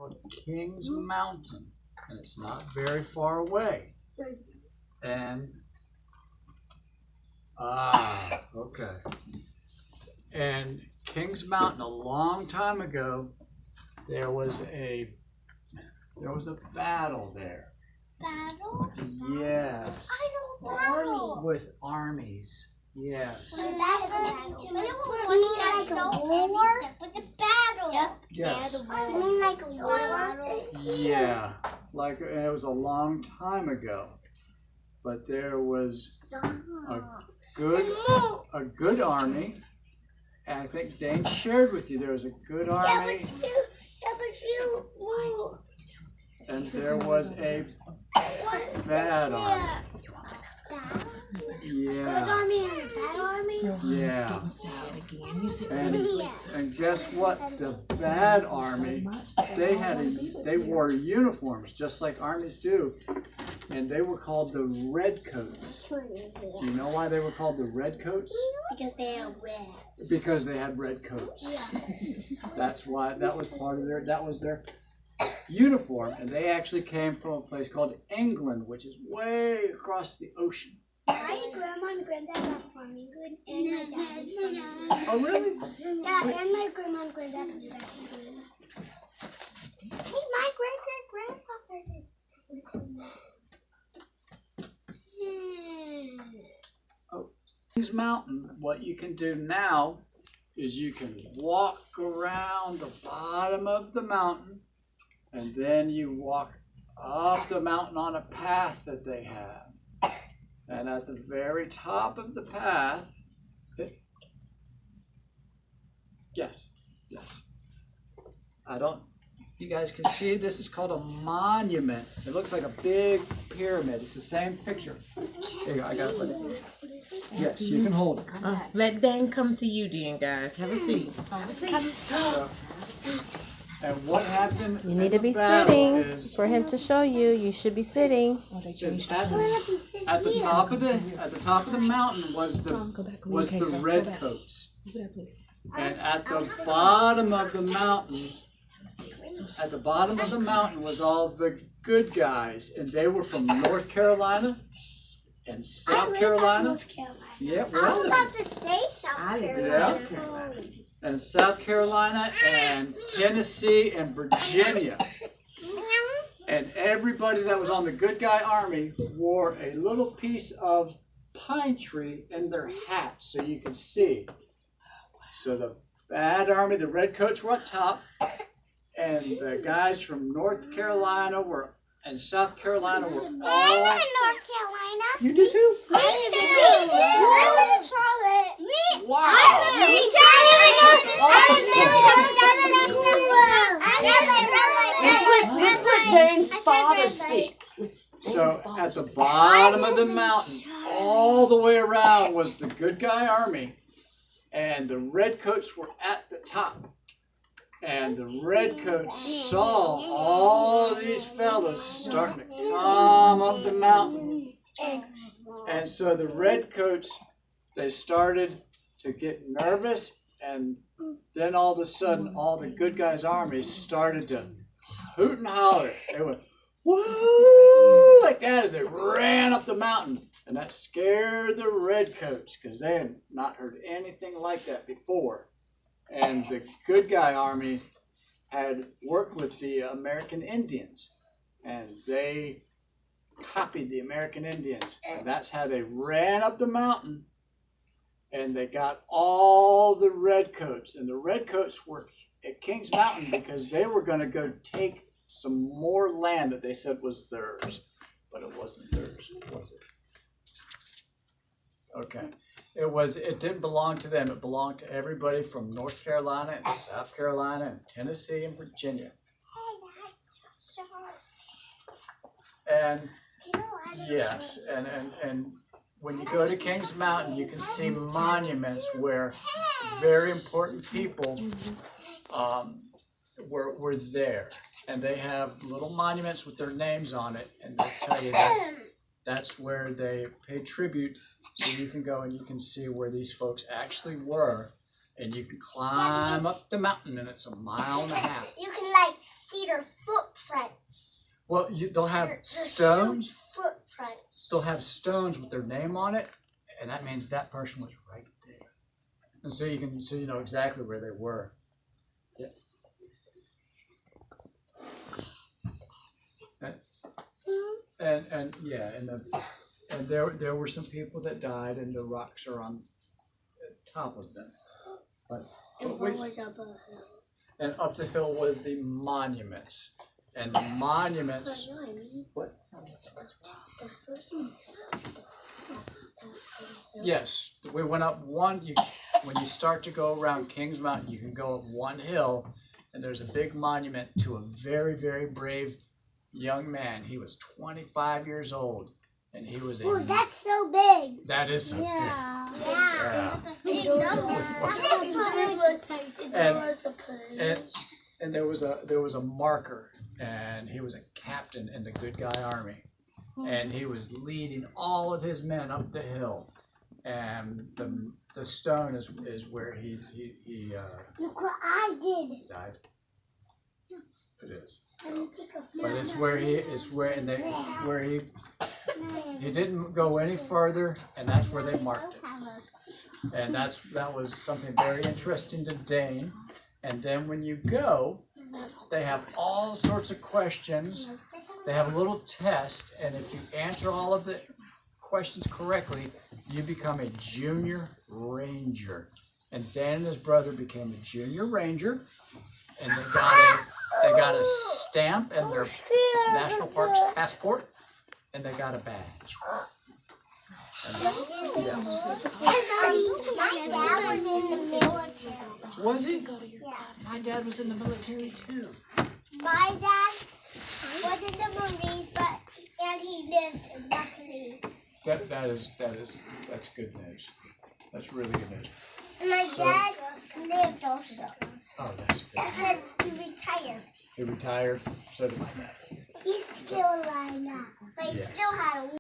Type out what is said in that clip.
called Kings Mountain, and it's not very far away. And okay. And Kings Mountain, a long time ago, there was a battle there. Battle? Yes. I know battle. With armies. Yes. But it was like a war? It was a battle. Yep. Yes. You mean like a war? Yeah. Like it was a long time ago. But there was a good army. And I think Dane shared with you there was a good army. And there was a bad army. Yeah. Good army and a bad army? Yeah. And guess what? The bad army, they wore uniforms just like armies do. And they were called the Redcoats. Do you know why they were called the Redcoats? Because they are red. Because they had red coats. Yeah. That's why, that was their uniform. And they actually came from a place called England, which is way across the ocean. My grandma and granddad are from England, and my dad is from England. Oh, really? Yeah, and my grandma and granddad are from England. Hey, my great-great-grandfather is Kings Mountain, what you can do now is you can walk around the bottom of the mountain, and then you walk up the mountain on a path that they have. And at the very top of the path, yes. You guys can see this is called a monument. It looks like a big pyramid. It's the same picture. Here you go, I got it. Yes, you can hold it. Let Dan come to you, Dan, guys. Have a seat. And what happened? You need to be sitting for him to show you. You should be sitting. At the top of the mountain was the Redcoats. And at the bottom of the mountain, was all the good guys, and they were from North Carolina and South Carolina. Yeah, I was about to say South Carolina. Yeah. And South Carolina and Tennessee and Virginia. And everybody that was on the good guy army wore a little piece of pine tree in their hat so you could see. So the bad army, the Redcoats were up top, and the guys from North Carolina and South Carolina were all... I live in North Carolina. You do too? Me too. I live in Charlotte. Me. Wow. Let's let Dane's father speak. So at the bottom of the mountain, all the way around was the good guy army, and the Redcoats were at the top. And the Redcoats saw all these fellas starting to come up the mountain. And so the Redcoats, they started to get nervous, and then all of a sudden, all the good guys' armies started to hoot and holler. They went, woo, like that as they ran up the mountain. And that scared the Redcoats because they had not heard anything like that before. And the good guy armies had worked with the American Indians, and they copied the American Indians. And that's how they ran up the mountain, and they got all the Redcoats. And the Redcoats were at Kings Mountain because they were going to go take some more land that they said was theirs, but it wasn't theirs, was it? Okay. It didn't belong to them. It belonged to everybody from North Carolina and South Carolina and Tennessee and Virginia. And yes, and when you go to Kings Mountain, you can see monuments where very important people were there. And they have little monuments with their names on it, and they tell you that that's where they pay tribute. So you can go and you can see where these folks actually were, and you can climb up the mountain, and it's 1.5 miles. You can like see their footprints. Well, they'll have Their stones. footprints. They'll have stones with their name on it, and that means that person was right there. And so you know exactly where they were. Yeah. And there were some people that died, and the rocks are on top of them. But What was up on the hill? and up the hill was the monuments, and the monuments. What? Yes, we went up one. When you start to go around Kings Mountain, you can go up one hill, and there's a big monument to a very, very brave young man. He was 25 years old, and he was Oh, that's so big. that is so big. Yeah. Yeah. And there was a marker, and he was a captain in the Good Guy Army, and he was leading all of his men up the hill, and the stone is where he Look what I did. died. It is, Let me take a but it's where he didn't go any further, and that's where they marked it. And that was something very interesting to Dane. And then when you go, they have all sorts of questions. They have a little test, and if you answer all of the questions correctly, you become a junior ranger. And Dan and his brother became a junior ranger, and they got a stamp and their national parks passport, and they got a badge. And yes. My dad was in the military. Was he? Yeah. My dad was in the military too. My dad was in the Marines, and he lived in Buckley. That's good news. That's really good news. And my So- dad lived also. Oh, that's good. Because he retired. He retired, so did my dad. He's still alive now. But he Yes. still had a